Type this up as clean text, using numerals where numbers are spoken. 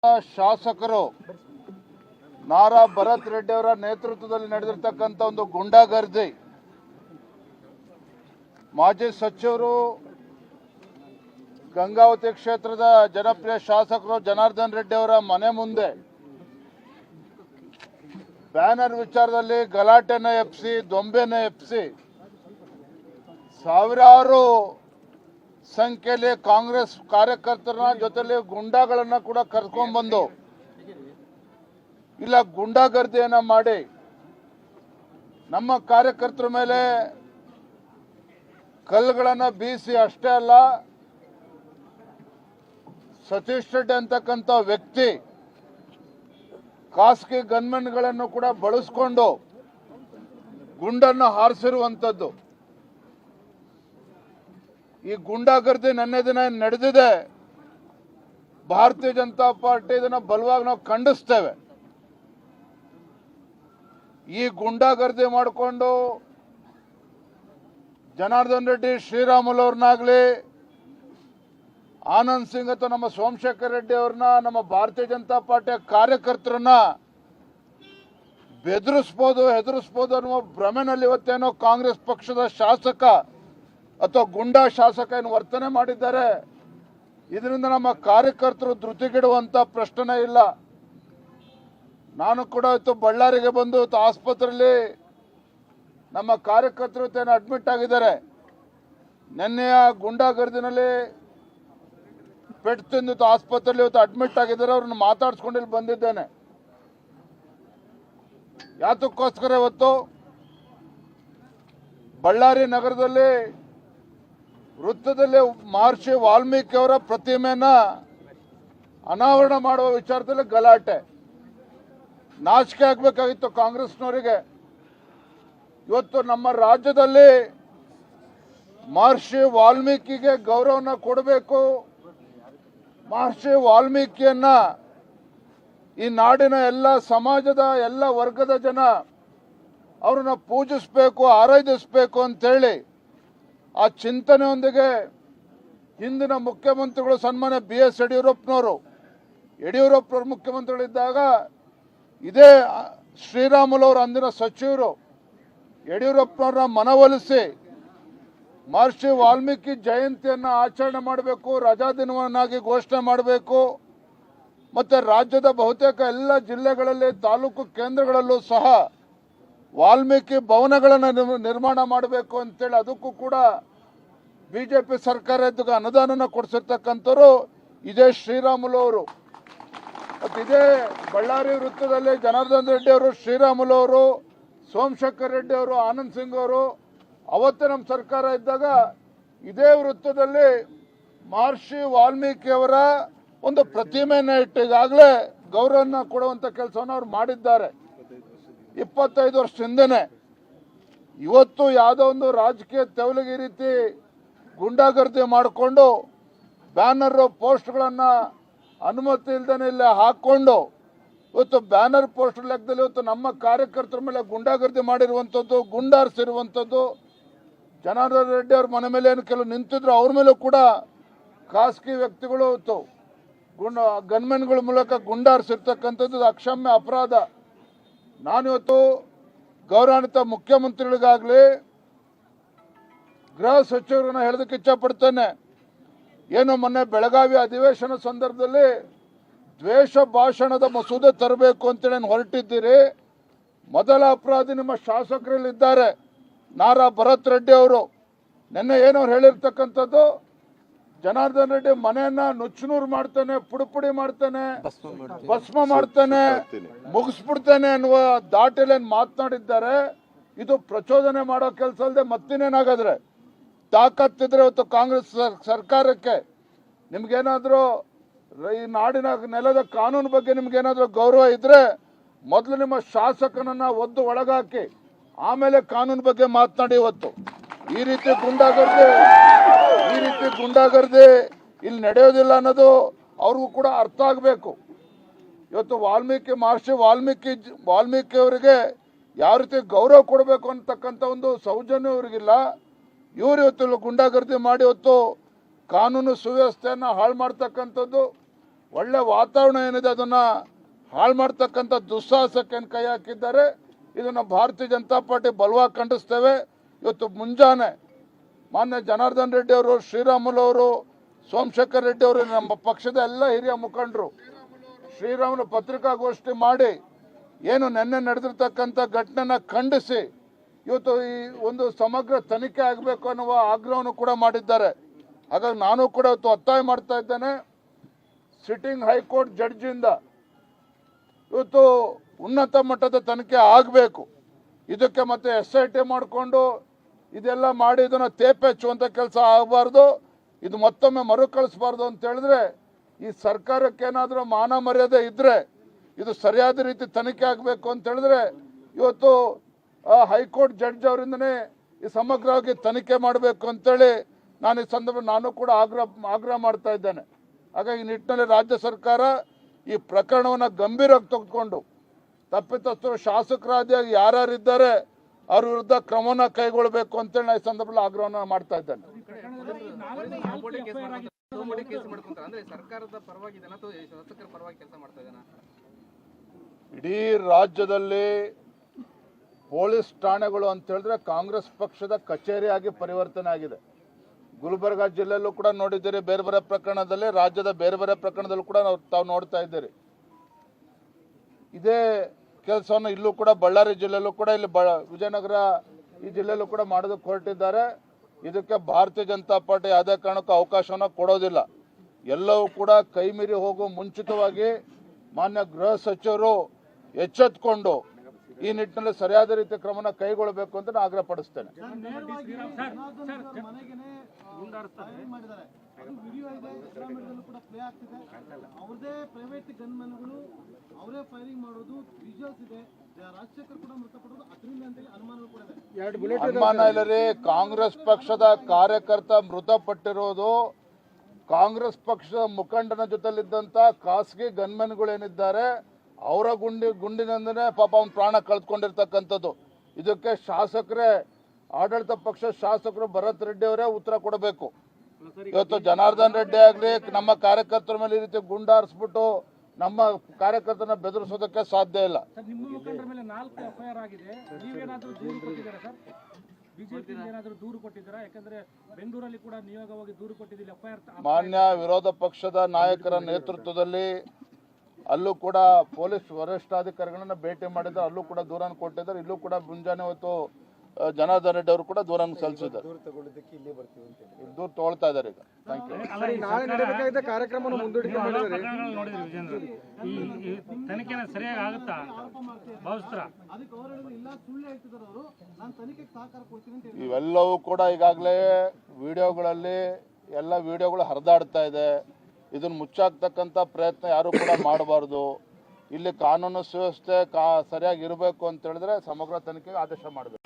ಶಾಸಕರು ನಾರಾ ಭರತ್ ರೆಡ್ಡಿ ಅವರ ನೇತೃತ್ವದಲ್ಲಿ ನಡೆದಿರ್ತಕ್ಕಂಥ ಒಂದು ಗುಂಡಾಗರ್ದಿ, ಮಾಜಿ ಸಚಿವರು ಗಂಗಾವತಿ ಕ್ಷೇತ್ರದ ಜನಪ್ರಿಯ ಶಾಸಕರು ಜನಾರ್ದನ್ ರೆಡ್ಡಿ ಅವರ ಮನೆ ಮುಂದೆ ಬ್ಯಾನರ್ ವಿಚಾರದಲ್ಲಿ ಗಲಾಟೆನ ಎಬ್ಬಿಸಿ, ದೊಂಬೆನ ಎಬ್ಬಿಸಿ ಸಾವಿರಾರು ಸಂಖ್ಯೆಯಲ್ಲಿ ಕಾಂಗ್ರೆಸ್ ಕಾರ್ಯಕರ್ತರ ಜೊತೆಲಿ ಗುಂಡಾಗಳನ್ನ ಕೂಡ ಕರ್ಕೊಂಡ್ಬಂದು ಇಲ್ಲ ಗುಂಡಾಗರ್ದಿಯನ್ನ ಮಾಡಿ ನಮ್ಮ ಕಾರ್ಯಕರ್ತರ ಮೇಲೆ ಕಲ್ಲುಗಳನ್ನ ಬೀಸಿ, ಅಷ್ಟೇ ಅಲ್ಲ ಸತೀಶ್ ರೆಡ್ಡಿ ಅಂತಕ್ಕಂಥ ವ್ಯಕ್ತಿ ಖಾಸಗಿ ಗನ್ಮೆನ್ಗಳನ್ನು ಕೂಡ ಬಳಸಿಕೊಂಡು ಗುಂಡನ್ನು ಹಾರಿಸಿರುವಂಥದ್ದು. ಈ ಗುಂಡಾಗರ್ದಿ ನೆನ್ನೆ ದಿನ ನಡೆದಿದೆ. ಭಾರತೀಯ ಜನತಾ ಪಾರ್ಟಿ ಇದನ್ನು ಬಲವಾಗಿ ನಾವು ಖಂಡಿಸ್ತೇವೆ. ಈ ಗುಂಡಾಗರ್ದಿ ಮಾಡಿಕೊಂಡು ಜನಾರ್ದನ್ ರೆಡ್ಡಿ ಶ್ರೀರಾಮುಲು ಅವ್ರನ್ನಾಗ್ಲಿ, ಆನಂದ್ ಸಿಂಗ್ ಅಥವಾ ನಮ್ಮ ಸೋಮಶೇಖರ್ ರೆಡ್ಡಿ ಅವ್ರನ್ನ, ನಮ್ಮ ಭಾರತೀಯ ಜನತಾ ಪಾರ್ಟಿಯ ಕಾರ್ಯಕರ್ತರನ್ನ ಬೆದರಿಸ್ಬೋದು, ಹೆದರಿಸ್ಬೋದು ಅನ್ನುವ ಭ್ರಮೆನಲ್ಲಿ ಇವತ್ತೇನೋ ಕಾಂಗ್ರೆಸ್ ಪಕ್ಷದ ಶಾಸಕ ಅಥವಾ ಗುಂಡಾ ಶಾಸಕ ಏನು ವರ್ತನೆ ಮಾಡಿದ್ದಾರೆ. ಇದರಿಂದ ನಮ್ಮ ಕಾರ್ಯಕರ್ತರು ಧೃತಿಗೆಡುವಂತ ಪ್ರಶ್ನೆ ಇಲ್ಲ. ನಾನು ಕೂಡ ಇವತ್ತು ಬಳ್ಳಾರಿಗೆ ಬಂದು ಇವತ್ತು ಆಸ್ಪತ್ರೆಯಲ್ಲಿ ನಮ್ಮ ಕಾರ್ಯಕರ್ತರು ಏನು ಅಡ್ಮಿಟ್ ಆಗಿದ್ದಾರೆ. ನಿನ್ನೆಯ ಗುಂಡಾಗರ್ದಿನಲ್ಲಿ ಪೆಟ್ಟು ತಿಂದು ಆಸ್ಪತ್ರೆಯಲ್ಲಿ ಇವತ್ತು ಅಡ್ಮಿಟ್ ಆಗಿದ್ದಾರೆ. ಅವ್ರನ್ನ ಮಾತಾಡ್ಸ್ಕೊಂಡು ಇಲ್ಲಿ ಬಂದಿದ್ದೇನೆ. ಯಾತಕ್ಕೋಸ್ಕರ ಇವತ್ತು ಬಳ್ಳಾರಿ ನಗರದಲ್ಲಿ ವೃತ್ತದಲ್ಲಿ ಮಹರ್ಷಿ ವಾಲ್ಮೀಕಿ ಅವರ ಪ್ರತಿಮೆಯನ್ನ ಅನಾವರಣ ಮಾಡುವ ವಿಚಾರದಲ್ಲಿ ಗಲಾಟೆ. ನಾಚಿಕೆ ಆಗಬೇಕಾಗಿತ್ತು ಕಾಂಗ್ರೆಸ್ನವರಿಗೆ. ಇವತ್ತು ನಮ್ಮ ರಾಜ್ಯದಲ್ಲಿ ಮಹರ್ಷಿ ವಾಲ್ಮೀಕಿಗೆ ಗೌರವನ ಕೊಡಬೇಕು. ಮಹರ್ಷಿ ವಾಲ್ಮೀಕಿಯನ್ನ ಈ ನಾಡಿನ ಎಲ್ಲ ಸಮಾಜದ ಎಲ್ಲ ವರ್ಗದ ಜನ ಅವ್ರನ್ನ ಪೂಜಿಸಬೇಕು, ಆರಾಧಿಸಬೇಕು ಅಂತೇಳಿ ಆ ಚಿಂತನೆಯೊಂದಿಗೆ ಹಿಂದಿನ ಮುಖ್ಯಮಂತ್ರಿಗಳು ಸನ್ಮಾನ್ಯ BS ಯಡಿಯೂರಪ್ಪನವರು ಮುಖ್ಯಮಂತ್ರಿಗಳಿದ್ದಾಗ ಇದೇ ಶ್ರೀರಾಮುಲು ಅವರು ಅಂದಿನ ಸಚಿವರು ಯಡಿಯೂರಪ್ಪನವ್ರನ್ನ ಮನವೊಲಿಸಿ ಮಹರ್ಷಿ ವಾಲ್ಮೀಕಿ ಜಯಂತಿಯನ್ನು ಆಚರಣೆ ಮಾಡಬೇಕು, ರಜಾ ದಿನವನ್ನಾಗಿ ಘೋಷಣೆ ಮಾಡಬೇಕು, ಮತ್ತು ರಾಜ್ಯದ ಬಹುತೇಕ ಎಲ್ಲ ಜಿಲ್ಲೆಗಳಲ್ಲಿ ತಾಲೂಕು ಕೇಂದ್ರಗಳಲ್ಲೂ ಸಹ ವಾಲ್ಮೀಕಿ ಭವನಗಳನ್ನು ನಿರ್ಮಾಣ ಮಾಡಬೇಕು ಅಂತೇಳಿ ಅದಕ್ಕೂ ಕೂಡ ಬಿಜೆಪಿ ಸರ್ಕಾರ ಇದಕ್ಕೆ ಅನುದಾನ ಕೊಡಿಸಿರ್ತಕ್ಕಂಥವ್ರು ಇದೇ ಶ್ರೀರಾಮುಲು ಅವರು. ಮತ್ತು ಇದೇ ಬಳ್ಳಾರಿ ವೃತ್ತದಲ್ಲಿ ಜನಾರ್ದನ್ ರೆಡ್ಡಿ ಅವರು, ಶ್ರೀರಾಮುಲು ಅವರು, ಸೋಮಶೇಖರ್ ರೆಡ್ಡಿ ಅವರು, ಆನಂದ್ ಸಿಂಗ್ ಅವರು ಅವತ್ತೇ ನಮ್ಮ ಸರ್ಕಾರ ಇದ್ದಾಗ ಇದೇ ವೃತ್ತದಲ್ಲಿ ಮಹರ್ಷಿ ವಾಲ್ಮೀಕಿ ಅವರ ಒಂದು ಪ್ರತಿಮೆಯನ್ನು ಇಟ್ಟು ಈಗಾಗಲೇ ಗೌರವನ ಕೊಡುವಂಥ ಕೆಲಸವನ್ನು ಅವ್ರು ಮಾಡಿದ್ದಾರೆ 25 ವರ್ಷ ಹಿಂದೆನೆ. ಇವತ್ತು ಯಾವುದೋ ಒಂದು ರಾಜಕೀಯ ತೆವಲಿಗೆ ಈ ರೀತಿ ಗುಂಡಾಗರ್ದಿ ಮಾಡಿಕೊಂಡು ಬ್ಯಾನರ್ ಪೋಸ್ಟ್ಗಳನ್ನು ಅನುಮತಿ ಇಲ್ದೇನೆ ಇಲ್ಲೇ ಹಾಕ್ಕೊಂಡು ಇವತ್ತು ಬ್ಯಾನರ್ ಪೋಸ್ಟ್ ಲೆಕ್ಕದಲ್ಲಿ ಇವತ್ತು ನಮ್ಮ ಕಾರ್ಯಕರ್ತರ ಮೇಲೆ ಗುಂಡಾಗರ್ದಿ ಮಾಡಿರುವಂಥದ್ದು, ಗುಂಡಾರಿಸಿರುವಂಥದ್ದು. ಜನಾರ್ದನ್ ರೆಡ್ಡಿ ಅವ್ರ ಮನೆ ಮೇಲೆ ಏನು ಕೆಲವು ನಿಂತಿದ್ರು, ಅವ್ರ ಮೇಲೂ ಕೂಡ ಖಾಸಗಿ ವ್ಯಕ್ತಿಗಳು ಇವತ್ತು ಗನ್ಮೆನ್ಗಳ ಮೂಲಕ ಗುಂಡಾರಿಸಿರ್ತಕ್ಕಂಥದ್ದು ಅಕ್ಷಮ್ಯ ಅಪರಾಧ. ನಾನಿವತ್ತು ಗೌರವಾನ್ವಿತ ಮುಖ್ಯಮಂತ್ರಿಗಳಿಗಾಗಲಿ ಗೃಹ ಸಚಿವರನ್ನ ಹೇಳೋದಕ್ಕೆ ಇಚ್ಛಪಡ್ತೇನೆ. ಏನು ಮೊನ್ನೆ ಬೆಳಗಾವಿ ಅಧಿವೇಶನ ಸಂದರ್ಭದಲ್ಲಿ ದ್ವೇಷ ಭಾಷಣದ ಮಸೂದೆ ತರಬೇಕು ಅಂತೇಳಿ ಹೊರಟಿದ್ದೀರಿ. ಮೊದಲ ಅಪರಾಧಿ ನಿಮ್ಮ ಶಾಸಕರಲ್ಲಿದ್ದಾರೆ ನಾರಾ ಭರತ್ ರೆಡ್ಡಿ ಅವರು. ನಿನ್ನೆ ಏನವ್ರು ಹೇಳಿರ್ತಕ್ಕಂಥದ್ದು, ಜನಾರ್ದನ್ ರೆಡ್ಡಿ ಮನೆಯನ್ನ ನುಚ್ಚುನೂರು ಮಾಡ್ತಾನೆ, ಪುಡಿ ಮಾಡ್ತಾನೆ, ಭಸ್ಮ ಮಾಡ್ತಾನೆ, ಮುಗಿಸ್ಬಿಡ್ತಾನೆ ಅನ್ನುವ ದಾಟಿಲೇನು ಮಾತನಾಡಿದ್ದಾರೆ. ಇದು ಪ್ರಚೋದನೆ ಮಾಡೋ ಕೆಲಸ ಅಲ್ಲದೆ ಮತ್ತಿನೇನಾಗಾದ್ರೆ ತಾಕತ್ತಿದ್ರೆ ಇವತ್ತು ಕಾಂಗ್ರೆಸ್ ಸರ್ಕಾರಕ್ಕೆ ನಿಮ್ಗೇನಾದ್ರೂ ಈ ನಾಡಿನ ನೆಲದ ಕಾನೂನು ಬಗ್ಗೆ ನಿಮ್ಗೇನಾದ್ರೂ ಗೌರವ ಇದ್ರೆ ಮೊದಲು ನಿಮ್ಮ ಶಾಸಕನನ್ನ ಒದ್ದು ಒಳಗಾಕಿ ಆಮೇಲೆ ಕಾನೂನು ಬಗ್ಗೆ ಮಾತನಾಡಿ. ಇವತ್ತು ಈ ರೀತಿ ಗುಂಡಾಗರ್ದಿ ಇಲ್ಲಿ ನಡೆಯೋದಿಲ್ಲ ಅನ್ನೋದು ಅವ್ರಿಗೂ ಕೂಡ ಅರ್ಥ ಆಗಬೇಕು. ಇವತ್ತು ಮಹರ್ಷಿ ವಾಲ್ಮೀಕಿ ಅವರಿಗೆ ಯಾವ ರೀತಿ ಗೌರವ ಕೊಡಬೇಕು ಅಂತಕ್ಕಂಥ ಒಂದು ಸೌಜನ್ಯ ಇವರಿಗಿಲ್ಲ. ಇವರು ಇವತ್ತು ಗುಂಡಾಗರ್ದಿ ಮಾಡಿ ಇವತ್ತು ಕಾನೂನು ಸುವ್ಯವಸ್ಥೆಯನ್ನು ಹಾಳು ಮಾಡ್ತಕ್ಕಂಥದ್ದು. ಒಳ್ಳೆ ವಾತಾವರಣ ಏನಿದೆ ಅದನ್ನ ಹಾಳು ಮಾಡ್ತಕ್ಕಂಥ ದುಸ್ಸಾಹಸಕ್ಕೆ ಕೈ ಹಾಕಿದ್ದಾರೆ. ಇದನ್ನು ಭಾರತೀಯ ಜನತಾ ಪಾರ್ಟಿ ಬಲವಾಗಿ ಖಂಡಿಸ್ತೇವೆ. ಇವತ್ತು ಮುಂಜಾನೆ ಮಾನ್ಯ ಜನಾರ್ದನ್ ರೆಡ್ಡಿ ಅವರು, ಶ್ರೀರಾಮುಲು ಅವರು, ಸೋಮಶೇಖರ್ ರೆಡ್ಡಿ ಅವರು, ನಮ್ಮ ಪಕ್ಷದ ಎಲ್ಲ ಹಿರಿಯ ಮುಖಂಡರು ಶ್ರೀರಾಮುಲು ಪತ್ರಿಕಾಗೋಷ್ಠಿ ಮಾಡಿ ಏನು ನಿನ್ನೆ ನಡೆದಿರ್ತಕ್ಕಂಥ ಘಟನೆನ ಖಂಡಿಸಿ ಇವತ್ತು ಈ ಒಂದು ಸಮಗ್ರ ತನಿಖೆ ಆಗಬೇಕು ಅನ್ನುವ ಆಗ್ರಹವನ್ನು ಕೂಡ ಮಾಡಿದ್ದಾರೆ. ಹಾಗಾಗಿ ನಾನು ಕೂಡ ಇವತ್ತು ಒತ್ತಾಯ ಮಾಡ್ತಾ ಇದ್ದೇನೆ, ಸಿಟ್ಟಿಂಗ್ ಹೈಕೋರ್ಟ್ ಜಡ್ಜಿಂದ ಇವತ್ತು ಉನ್ನತ ಮಟ್ಟದ ತನಿಖೆ ಆಗಬೇಕು. ಇದಕ್ಕೆ ಮತ್ತೆ SIT ಮಾಡಿಕೊಂಡು ಇದೆಲ್ಲ ಮಾಡಿ ಇದನ್ನು ತೇಪೆಚ್ಚುವಂಥ ಕೆಲಸ ಆಗಬಾರ್ದು. ಇದು ಮತ್ತೊಮ್ಮೆ ಮರುಕಳಿಸಬಾರ್ದು ಅಂತ ಹೇಳಿದ್ರೆ ಈ ಸರ್ಕಾರಕ್ಕೆ ಏನಾದರೂ ಮಾನ ಮರ್ಯಾದೆ ಇದ್ದರೆ ಇದು ಸರಿಯಾದ ರೀತಿ ತನಿಖೆ ಆಗಬೇಕು ಅಂತ ಹೇಳಿದ್ರೆ ಇವತ್ತು ಹೈಕೋರ್ಟ್ ಜಡ್ಜ್ ಅವರಿಂದನೇ ಈ ಸಮಗ್ರವಾಗಿ ತನಿಖೆ ಮಾಡಬೇಕು ಅಂತೇಳಿ ನಾನು ಈ ಸಂದರ್ಭ ನಾನು ಕೂಡ ಆಗ್ರಹ ಮಾಡ್ತಾ ಇದ್ದೇನೆ. ಹಾಗಾಗಿ ಈ ನಿಟ್ಟಿನಲ್ಲಿ ರಾಜ್ಯ ಸರ್ಕಾರ ಈ ಪ್ರಕರಣವನ್ನು ಗಂಭೀರವಾಗಿ ತೆಗೆದುಕೊಂಡು ತಪ್ಪಿತಸ್ಥರು ಶಾಸಕರಾದಿಯಾಗಿ ಯಾರ್ಯಾರಿದ್ದಾರೆ ಅವ್ರ ವಿರುದ್ಧ ಕ್ರಮವನ್ನು ಕೈಗೊಳ್ಳಬೇಕು ಅಂತೇಳಿ ನಾನು ಈ ಸಂದರ್ಭದಲ್ಲಿ ಆಗ್ರಹವನ್ನು ಮಾಡ್ತಾ ಇದ್ದೇನೆ. ಇಡೀ ರಾಜ್ಯದಲ್ಲಿ ಪೊಲೀಸ್ ಠಾಣೆಗಳು ಅಂತ ಹೇಳಿದ್ರೆ ಕಾಂಗ್ರೆಸ್ ಪಕ್ಷದ ಕಚೇರಿಯಾಗಿ ಪರಿವರ್ತನೆ ಆಗಿದೆ. ಗುಲ್ಬರ್ಗಾ ಜಿಲ್ಲೆಯಲ್ಲೂ ಕೂಡ ನೋಡಿದ್ದೀರಿ, ಬೇರೆ ಬೇರೆ ಪ್ರಕರಣದಲ್ಲಿ, ರಾಜ್ಯದ ಬೇರೆ ಬೇರೆ ಪ್ರಕರಣದಲ್ಲೂ ಕೂಡ ತಾವು ನೋಡ್ತಾ ಇದ್ದೀರಿ. ಇದೇ ಕೆಲಸವನ್ನು ಇಲ್ಲೂ ಕೂಡ ಬಳ್ಳಾರಿ ಜಿಲ್ಲೆಯಲ್ಲೂ ಕೂಡ, ಇಲ್ಲಿ ವಿಜಯನಗರ ಈ ಜಿಲ್ಲೆಯಲ್ಲೂ ಕೂಡ ಮಾಡೋದಕ್ಕೆ ಹೊರಟಿದ್ದಾರೆ. ಇದಕ್ಕೆ ಭಾರತೀಯ ಜನತಾ ಪಾರ್ಟಿ ಯಾವುದೇ ಕಾರಣಕ್ಕೂ ಅವಕಾಶವನ್ನು ಕೊಡೋದಿಲ್ಲ. ಎಲ್ಲವೂ ಕೂಡ ಕೈ ಮೀರಿ ಹೋಗುವ ಮುಂಚಿತವಾಗಿ ಮಾನ್ಯ ಗೃಹ ಸಚಿವರು ಎಚ್ಚೆತ್ತುಕೊಂಡು ಈ ನಿಟ್ಟಿನಲ್ಲಿ ಸರಿಯಾದ ರೀತಿಯ ಕ್ರಮನ ಕೈಗೊಳ್ಳಬೇಕು ಅಂತ ನಾನು ಆಗ್ರಹ ಪಡಿಸ್ತೇನೆ. ಅನುಮಾನ ಇಲ್ಲ ರೀ, ಕಾಂಗ್ರೆಸ್ ಪಕ್ಷದ ಕಾರ್ಯಕರ್ತ ಮೃತಪಟ್ಟಿರೋದು ಕಾಂಗ್ರೆಸ್ ಪಕ್ಷದ ಮುಖಂಡನ ಜೊತೆಲಿದ್ದಂತ ಖಾಸಗಿ ಗನ್ಮೆನ್ಗಳೇನಿದ್ದಾರೆ ಅವರ ಗುಂಡಿನಿಂದನೇ ಪಾಪ ಅವ್ನ ಪ್ರಾಣ ಕಳೆದುಕೊಂಡಿರ್ತಕ್ಕಂಥದ್ದು. ಇದಕ್ಕೆ ಶಾಸಕರೇ, ಆಡಳಿತ ಪಕ್ಷ ಶಾಸಕರು ಭರತ್ ರೆಡ್ಡಿ ಅವರೇ ಉತ್ತರ ಕೊಡಬೇಕು. ಇವತ್ತು ಜನಾರ್ದನ್ ರೆಡ್ಡಿ ಆಗಲಿ ನಮ್ಮ ಕಾರ್ಯಕರ್ತರ ಮೇಲೆ ಈ ರೀತಿ ಗುಂಡಾರಿಸ್ಬಿಟ್ಟು ನಮ್ಮ ಕಾರ್ಯಕರ್ತನ ಬೆದರಿಸೋದಕ್ಕೆ ಸಾಧ್ಯ ಇಲ್ಲ. ಮಾನ್ಯ ವಿರೋಧ ಪಕ್ಷದ ನಾಯಕರ ನೇತೃತ್ವದಲ್ಲಿ ಅಲ್ಲೂ ಕೂಡ ಪೊಲೀಸ್ ವರಿಷ್ಠಾಧಿಕಾರಿಗಳನ್ನ ಭೇಟಿ ಮಾಡಿದ್ದಾರೆ, ಅಲ್ಲೂ ಕೂಡ ದೂರನ್ನು ಕೊಟ್ಟಿದ್ದಾರೆ. ಇಲ್ಲೂ ಕೂಡ ಮುಂಜಾನೆ ಹೊತ್ತು ಜನಾರ್ದನ್ ರೆಡ್ಡಿ ಅವರು ಕೂಡ ದೂರನ್ನು ಸಲ್ಲಿಸಿದ್ದಾರೆ. ದೂರ ತಗೊಳ್ತಾ ಇದ್ದಾರೆ ಈಗ. Thank you. ಇವೆಲ್ಲವೂ ಕೂಡ ಈಗಾಗಲೇ ವಿಡಿಯೋಗಳಲ್ಲಿ ಎಲ್ಲ ವಿಡಿಯೋಗಳು ಹರಿದಾಡ್ತಾ ಇದೆ. ಇದನ್ನು ಮುಚ್ಚಾಕ್ತಕ್ಕಂಥ ಪ್ರಯತ್ನ ಯಾರು ಕೂಡ ಮಾಡಬಾರ್ದು. ಇಲ್ಲಿ ಕಾನೂನು ಸುವ್ಯವಸ್ಥೆ ಸರಿಯಾಗಿ ಇರಬೇಕು ಅಂತ ಹೇಳಿದ್ರೆ ಸಮಗ್ರ ತನಿಖೆಗೆ ಆದೇಶ ಮಾಡಬೇಕು.